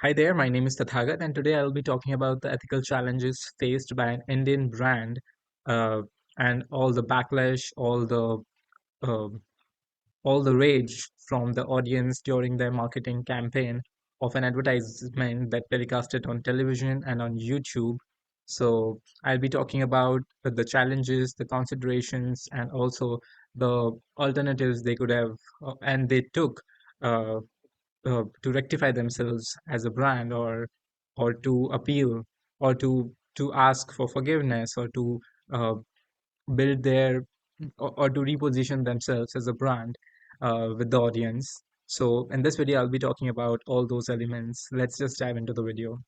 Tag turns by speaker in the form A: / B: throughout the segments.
A: Hi there, my name is Tathagat, and today I'll be talking about the ethical challenges faced by an Indian brand uh, and all the backlash, uh, all the rage from the audience during their marketing campaign of an advertisement that telecasted on television and on YouTube. So I'll be talking about the challenges, the considerations, and also the alternatives they could have and they took uh, to rectify themselves as a brand, or to appeal, or to ask for forgiveness, or to uh, build their or to reposition themselves as a brand with the audience. So in this video I'll be talking about all those elements. Let's just dive into the video.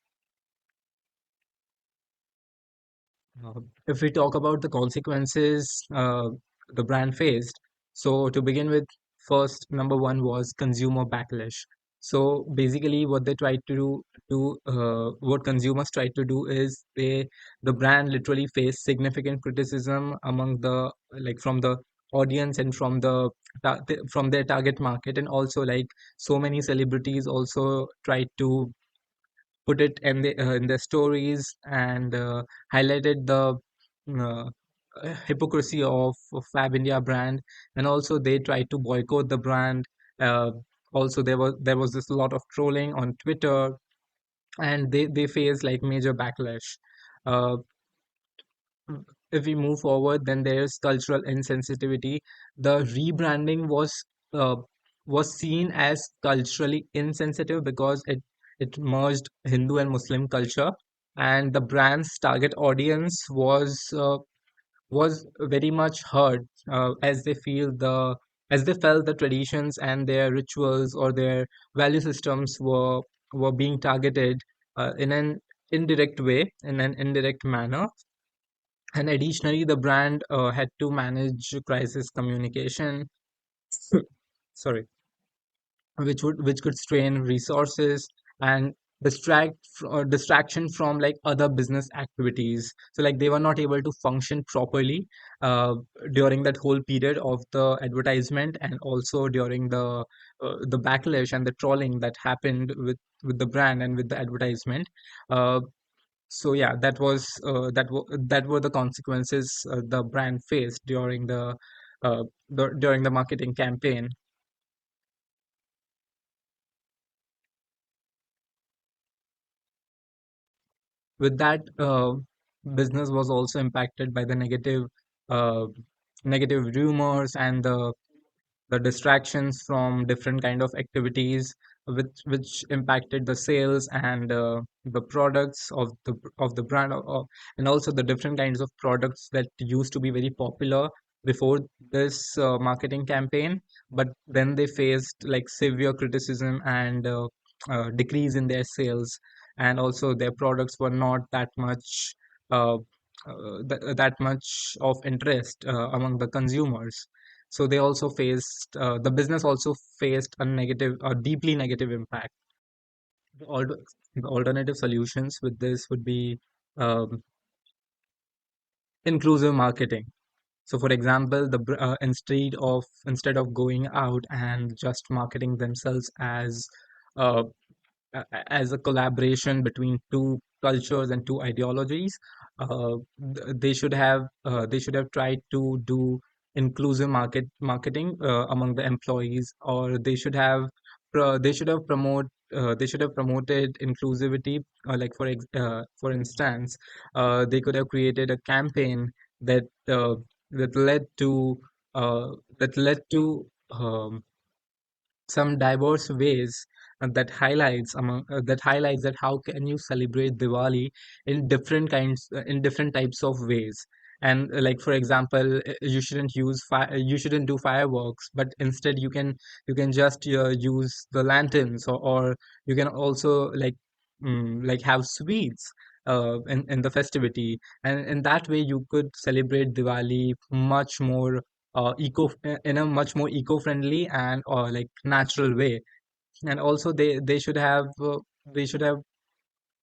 A: If we talk about the consequences the brand faced, so to begin with, first, number one was consumer backlash. So basically, what they tried to what consumers tried to do is the brand literally faced significant criticism among the like from the audience and from from their target market, and also like so many celebrities also tried to put it in their stories and highlighted the uh, hypocrisy of Fab India brand, and also they tried to boycott the brand. Uh, Also, there was this lot of trolling on Twitter, and they faced like major backlash. Uh, if we move forward, then there's cultural insensitivity. The rebranding uh, was seen as culturally insensitive because it merged Hindu and Muslim culture, and the brand's target audience was very much hurt as they felt the traditions and their rituals or their value systems were being targeted in an indirect manner. And additionally, the brand had to manage crisis communication, sorry, which could strain resources and distraction from like other business activities. So like they were not able to function properly uh, during that whole period of the advertisement, and also during the backlash and the trolling that happened with the brand and with the advertisement. Uh, so yeah, that were the consequences the brand faced during the marketing campaign. With that, business was also impacted by the uh, negative rumors and the distractions from different kind of activities, which impacted the sales and the products of the brand, and also the different kinds of products that used to be very popular before this marketing campaign, but then they faced like severe criticism and decrease in their sales, and also their products were not that much uh, that much of interest among the consumers. So they also faced the business also faced a deeply negative impact. The alternative solutions with this would be um, inclusive marketing. So for example, instead of going out and just marketing themselves uh, as a collaboration between two cultures and two ideologies, they should have tried to do inclusive marketing among the employees, or they should have promoted inclusivity. Like for instance, they could have created a campaign that uh, that led to uh, that led to some diverse ways that highlights that how can you celebrate Diwali in different types of ways. And like for example, you shouldn't do fireworks, but instead you can just use the lanterns, or you can also like have sweets in the festivity, and in that way you could celebrate Diwali much more eco in a much more eco-friendly and like natural way. And also they should have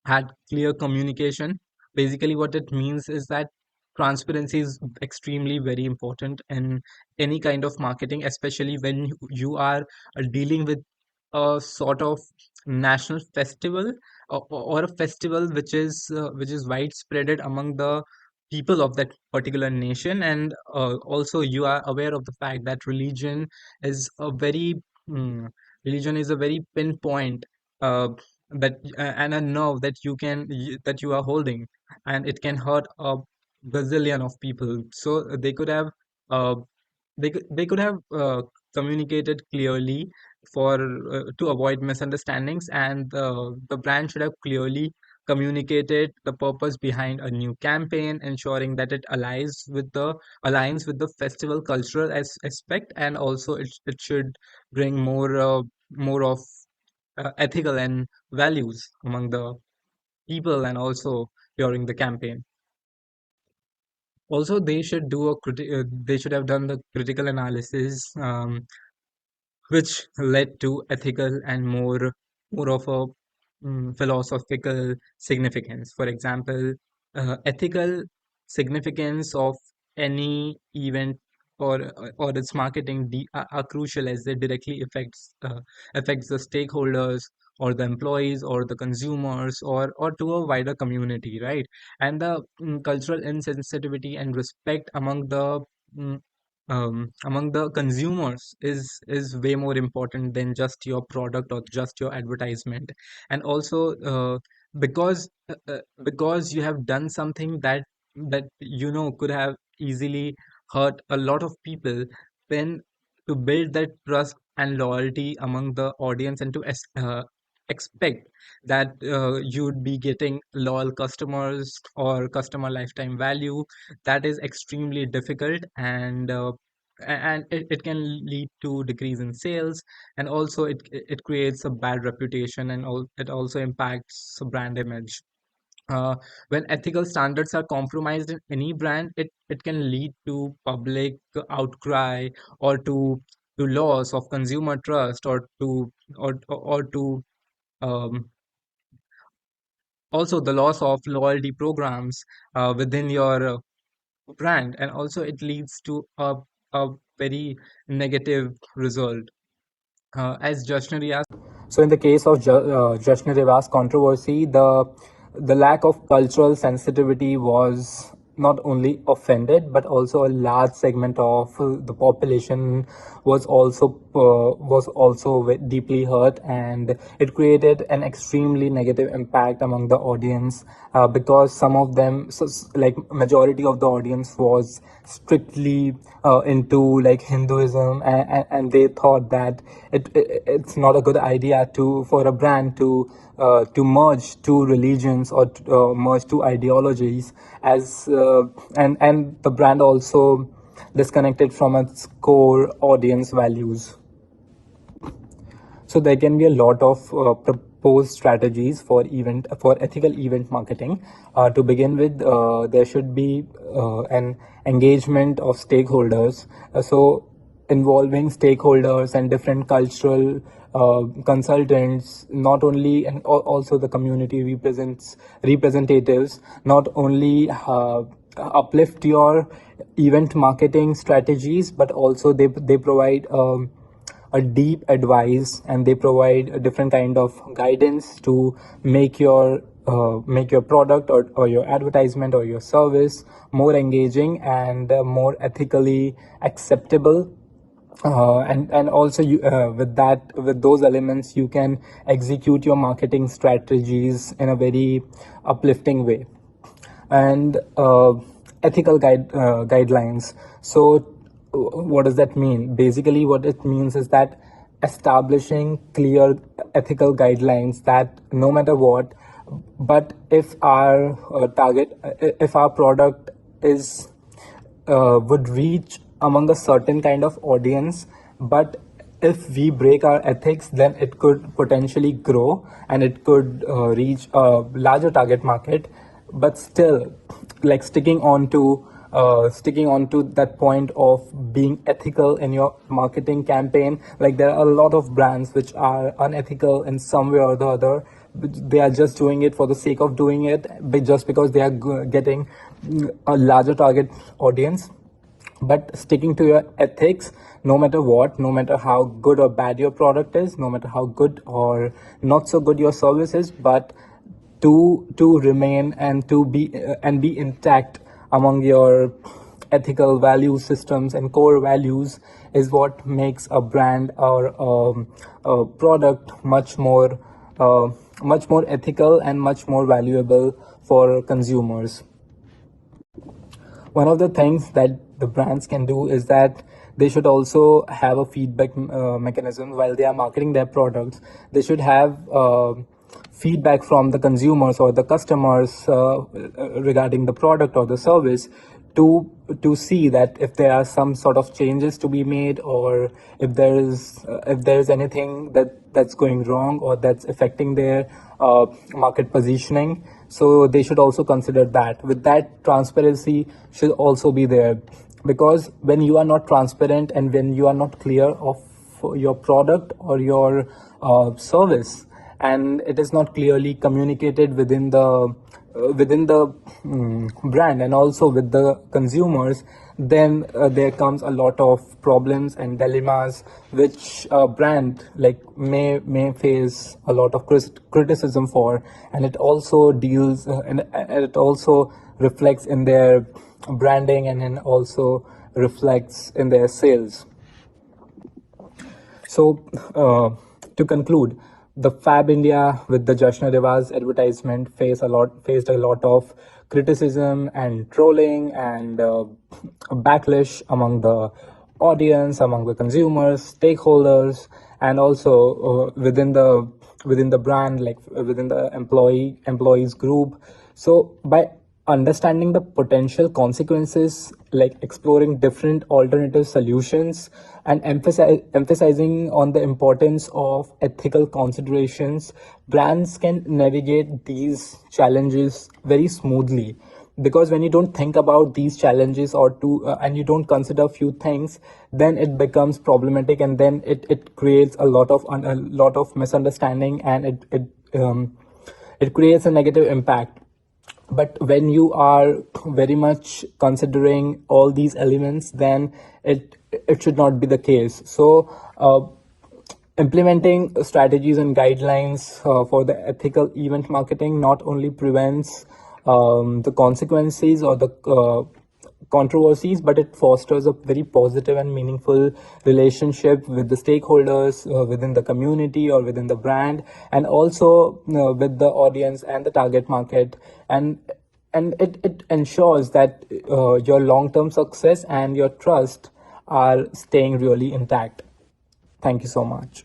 A: had clear communication. Basically what it means is that transparency is extremely very important in any kind of marketing, especially when you are dealing with a sort of national festival, or a festival which is widespread among the people of that particular nation. And also you are aware of the fact that is a very mm, religion is a very pinpoint, uh, and a nerve that that you are holding, and it can hurt a gazillion of people. So uh, they could have communicated clearly for to avoid misunderstandings, and the brand should have clearly communicated the purpose behind a new campaign, ensuring that it aligns with the festival cultural aspect, and also it should bring more of ethical and values among the people, and also during the campaign. Also, they should have done the critical analysis, which led to ethical and more of a philosophical significance. For example, ethical significance of any event or its marketing are crucial, as they directly affects the stakeholders, or the employees, or the consumers, or to a wider community, right? And the cultural insensitivity and respect mm, among the consumers is way more important than just your product or just your advertisement. And also, because you have done something that could have easily hurt a lot of people, then to build that trust and loyalty among the audience, and to expect that you'd be getting loyal customers or customer lifetime value, that is extremely difficult. And it can lead to decrease in sales, and also it creates a bad reputation, and it also impacts the brand image. uh, when ethical standards are compromised in any brand, it can lead to public outcry, or to loss of consumer trust, or to um, also the loss of loyalty programs within your brand, and also it leads to a very negative result. As Jashnavi asked. So, in the case of Jashn Rewas controversy, the lack of cultural sensitivity was not only offended, but also a large segment of the population was also deeply hurt, and it created an extremely negative impact among the audience, because some of them, like majority of the audience, was strictly into like Hinduism, and they thought that it's not a good idea for a brand to merge two religions, or merge two ideologies, as and the brand also disconnected from its core audience values. So there can be a lot of proposed strategies for ethical event marketing. To begin with, there should be an engagement of stakeholders. So involving stakeholders and different cultural consultants, not only, and also the community representatives, not only uplift your event marketing strategies, but also they provide a deep advice, and they provide a different kind of guidance to make your product, or your advertisement or your service more engaging and more ethically acceptable. And also with those elements, you can execute your marketing strategies in a very uplifting way. And ethical guidelines. So what does that mean? Basically, what it means is that establishing clear ethical guidelines, that no matter what, but if our product is would reach among a certain kind of audience, but if we break our ethics, then it could potentially grow, and it could reach a larger target market. But still, like sticking on to that point of being ethical in your marketing campaign. Like, there are a lot of brands which are unethical in some way or the other. They are just doing it for the sake of doing it, but just because they are getting a larger target audience. But sticking to your ethics no matter what, no matter how good or bad your product is, no matter how good or not so good your service is, but to remain and to be intact among your ethical value systems and core values is what makes a brand or a product much more ethical and much more valuable for consumers. One of the things that the brands can do is that they should also have a feedback mechanism while they are marketing their products. They should have feedback from the consumers or the customers regarding the product or the service to see that if there are some sort of changes to be made, or if there is anything that's going wrong or that's affecting their market positioning. So they should also consider that. With that, transparency should also be there, because when you are not transparent and when you are not clear of your product or your service, and it is not clearly communicated within the brand and also with the consumers, then there comes a lot of problems and dilemmas which a brand like may face a lot of criticism for, and it also deals and it also reflects in their branding, and then also reflects in their sales. So, to conclude, the Fab India with the Jashn Rewaz advertisement faced a lot of criticism and trolling and backlash among the audience, among the consumers, stakeholders, and also within the brand, like within the employees group. So by understanding the potential consequences, like exploring different alternative solutions and emphasizing on the importance of ethical considerations, brands can navigate these challenges very smoothly. Because when you don't think about these challenges and you don't consider a few things, then it becomes problematic, and then it creates a lot of misunderstanding, and it creates a negative impact. But when you are very much considering all these elements, then it should not be the case. So implementing strategies and guidelines for the ethical event marketing not only prevents the consequences or the controversies, but it fosters a very positive and meaningful relationship with the stakeholders within the community or within the brand, and also with the audience and the target market. And it ensures that your long-term success and your trust are staying really intact. Thank you so much.